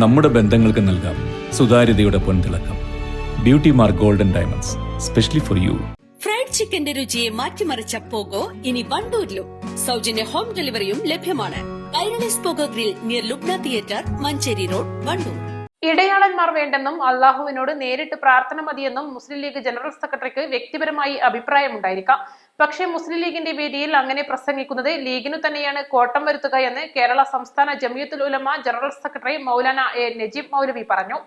നമ്മുടെ ബന്ധങ്ങൾക്ക് നൽകാം സുതാര്യതയുടെ പൊൻതിളക്കം. Beauty mark golden diamonds, specially for you. Fried ചിക്കന്റെ രുചിയെ മാറ്റിമറിച്ച പോഗോ ഇനി വണ്ടൂരിലും. സൗജന്യ ഹോം ഡെലിവറിയും ലഭ്യമാണ്. Kairali's Pogo grill near Lubna theatre, Manjeri road, Wandoor. ഇടയാളന്മാർ വേണ്ടെന്നും അള്ളാഹുവിനോട് നേരിട്ട് പ്രാർത്ഥന മതിയെന്നും മുസ്ലിം ലീഗ് ജനറൽ സെക്രട്ടറിക്ക് വ്യക്തിപരമായി അഭിപ്രായമുണ്ടായിരിക്കാം. പക്ഷേ മുസ്ലിം ലീഗിന്റെ വേദിയിൽ അങ്ങനെ പ്രസംഗിക്കുന്നത് ലീഗിനു തന്നെയാണ് കോട്ടം വരുത്തുക എന്ന് കേരള സംസ്ഥാന Jamiyyathul Ulama general secretary Maulana A Najeeb Moulavi പറഞ്ഞു.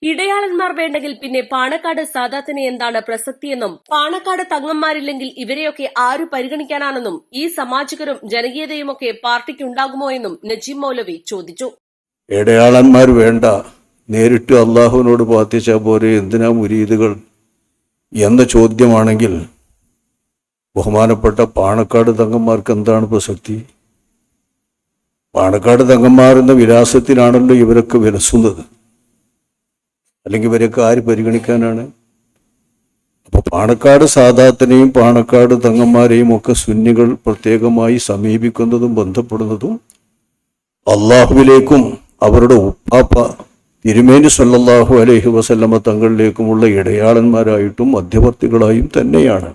ഇടയാളന്മാർ വേണ്ടെങ്കിൽ പിന്നെ പാണക്കാട് സാദാത്തിന് എന്താണ് പ്രസക്തിയെന്നും പാണക്കാട് തങ്ങന്മാരില്ലെങ്കിൽ ഇവരെയൊക്കെ ആരു പരിഗണിക്കാനാണെന്നും ഈ സാമാജികരും ജനകീയതയുമൊക്കെ പാർട്ടിക്കുണ്ടാകുമോ എന്നും നജീബ് മൗലവി ചോദിച്ചു. ഇടയാളന്മാർ വേണ്ട, നേരിട്ട് അള്ളാഹുവിനോട് പ്രാർത്ഥിച്ചാൽ പോരെ, എന്തിനാ മുരീദുകൾ എന്ന ചോദ്യമാണെങ്കിൽ ബഹുമാനപ്പെട്ട പാണക്കാട് തങ്ങന്മാർക്ക് എന്താണ് പ്രസക്തി? പാണക്കാട് തങ്ങന്മാർ എന്ന വിലാസത്തിലാണല്ലോ ഇവരൊക്കെ വിലസുന്നത്. അല്ലെങ്കിൽ ഇവരൊക്കെ ആര് പരിഗണിക്കാനാണ്? അപ്പൊ പാണക്കാട് സാദാത്തിനെയും പാണക്കാട് തങ്ങന്മാരെയും ഒക്കെ സുന്നികൾ പ്രത്യേകമായി സമീപിക്കുന്നതും ബന്ധപ്പെടുന്നതും അള്ളാഹുവിലേക്കും അവരുടെ ഉപ്പാപ്പ തിരുമേനി സല്ലല്ലാഹു അലൈഹി വസല്ലമ തങ്ങളിലേക്കുമുള്ള ഇടയാളന്മാരായിട്ടും മധ്യവർത്തികളായും തന്നെയാണ്.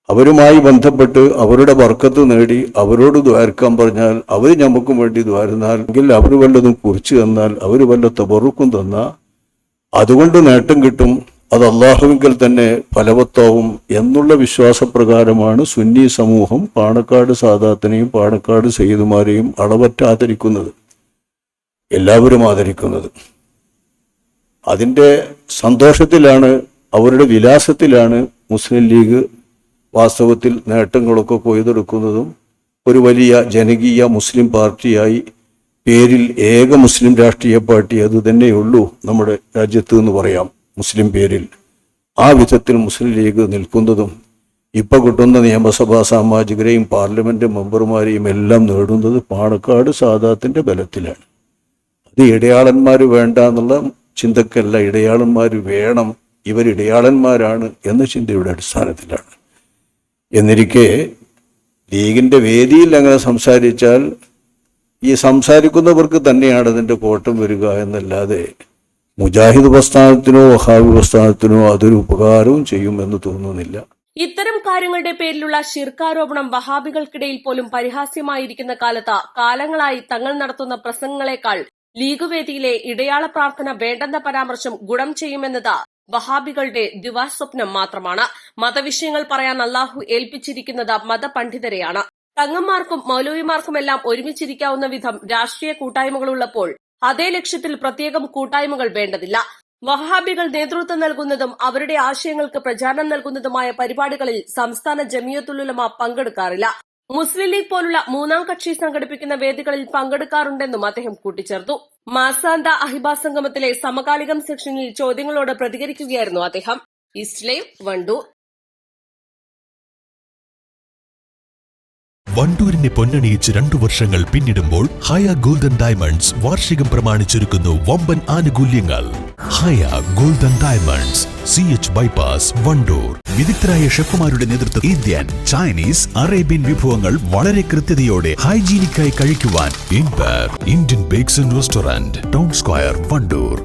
അവരുമായി ബന്ധപ്പെട്ട് അവരുടെ ബർക്കത്ത് നേടി അവരോട് ദ്വാരക്കാൻ പറഞ്ഞാൽ അവർ നമുക്കും വേണ്ടി ദ്വാരുന്നാൽ, എങ്കിൽ അവർ വല്ലതും കുറിച്ച് തന്നാൽ, അവർ വല്ല തബറുക്കും തന്നാൽ അതുകൊണ്ട് നേട്ടം കിട്ടും, അത് അള്ളാഹുവിങ്കൽ തന്നെ ഫലവത്താവും എന്നുള്ള വിശ്വാസപ്രകാരമാണ് സുന്നി സമൂഹം പാണക്കാട് സാദാത്തിനെയും പാണക്കാട് സയ്യിദുമാരെയും അളവറ്റ ആദരിക്കുന്നത്, എല്ലാവരും ആദരിക്കുന്നത്. അതിൻ്റെ സന്തോഷത്തിലാണ്, അവരുടെ വിലാസത്തിലാണ് മുസ്ലിം ലീഗ് വാസ്തവത്തിൽ നേട്ടങ്ങളൊക്കെ കൊയ്തെടുക്കുന്നതും ഒരു വലിയ ജനകീയ മുസ്ലിം പാർട്ടിയായി പേരിൽ ഏക മുസ്ലിം രാഷ്ട്രീയ പാർട്ടി അത് തന്നെയുള്ളൂ നമ്മുടെ രാജ്യത്ത് എന്ന് പറയാം. മുസ്ലിം പേരിൽ ആ വിധത്തിൽ മുസ്ലിം ലീഗ് നിൽക്കുന്നതും ഇപ്പൊ കിട്ടുന്ന നിയമസഭാ സാമാജികരെയും പാർലമെന്റ് മെമ്പർമാരെയും എല്ലാം നേടുന്നത് പാണക്കാട് സാദാത്തിന്റെ ബലത്തിലാണ്. അത് ഇടയാളന്മാർ വേണ്ട എന്നുള്ള ചിന്തക്കല്ല, ഇടയാളന്മാർ വേണം, ഇവർ ഇടയാളന്മാരാണ് എന്ന ചിന്തയുടെ അടിസ്ഥാനത്തിലാണ്. എന്നിരിക്കെ ലീഗിന്റെ വേദിയിൽ അങ്ങനെ സംസാരിച്ചാൽ ഈ സംസാരിക്കുന്നവർക്ക് തന്നെയാണ് അതിന്റെ കോട്ടം വരിക എന്നല്ലാതെ മുജാഹിദ് പ്രസ്ഥാനത്തിനോ വഹാബി പ്രസ്ഥാനത്തിനോ അതൊരു ഉപകാരവും ചെയ്യുമെന്ന് തോന്നുന്നില്ല. ഇത്തരം കാര്യങ്ങളുടെ പേരിലുള്ള ശിർക്കാരോപണം വഹാബികൾക്കിടയിൽ പോലും പരിഹാസ്യമായിരിക്കുന്ന കാലത്ത് കാലങ്ങളായി തങ്ങൾ നടത്തുന്ന പ്രസംഗങ്ങളെക്കാൾ ലീഗ് വേദിയിലെ ഇടയാള പ്രാർത്ഥന വേണ്ടെന്ന പരാമർശം ഗുണം ചെയ്യുമെന്നത് വഹാബികളുടെ ദിവാസ്വപ്നം മാത്രമാണ്. മതവിഷയങ്ങൾ പറയാൻ അള്ളാഹു ഏൽപ്പിച്ചിരിക്കുന്നത് മതപണ്ഡിതരെയാണ്. തങ്ങന്മാർക്കും മൗലവിമാർക്കുമെല്ലാം ഒരുമിച്ചിരിക്കാവുന്ന വിധം രാഷ്ട്രീയ കൂട്ടായ്മകളുള്ളപ്പോൾ അതേ ലക്ഷ്യത്തിൽ പ്രത്യേകം കൂട്ടായ്മകൾ വേണ്ടതില്ല. വഹാബികൾ നേതൃത്വം നൽകുന്നതും അവരുടെ ആശയങ്ങൾക്ക് പ്രചാരണം നൽകുന്നതുമായ പരിപാടികളിൽ സംസ്ഥാന ജമിയത്തുൽ ഉലമ പങ്കെടുക്കാറില്ല. മുസ്ലിം ലീഗ് പോലുള്ള മൂന്നാം കക്ഷി സംഘടിപ്പിക്കുന്ന വേദികളിൽ പങ്കെടുക്കാറുണ്ടെന്നും അദ്ദേഹം കൂട്ടിച്ചേർത്തു. മാസാന്ത അഹിബ സംഗമത്തിലെ സമകാലികം സെക്ഷനിൽ ചോദ്യങ്ങളോട് പ്രതികരിക്കുകയായിരുന്നു അദ്ദേഹം. East live, Wandoor. വണ്ടൂരിനെ പൊന്നണിയിച്ച് 2 വർഷങ്ങൾ പിന്നിടുമ്പോൾ ഹയ ഗോൾഡൻ ഡയമണ്ട്സ് വാർഷികം പ്രമാണിച്ചൊരുക്കുന്നു വമ്പൻ ആനുകൂല്യങ്ങൾ. Haya golden diamonds, CH bypass, Wandoor. വിദഗ്ധരായ ഷെഫുമാരുടെ നേതൃത്വം ഇന്ത്യൻ, ചൈനീസ്, അറേബ്യൻ വിഭവങ്ങൾ വളരെ കൃത്യതയോടെ ഹൈജീനിക്കായി കഴിക്കുവാൻ Indian bakes and restaurant, town square, Wandoor.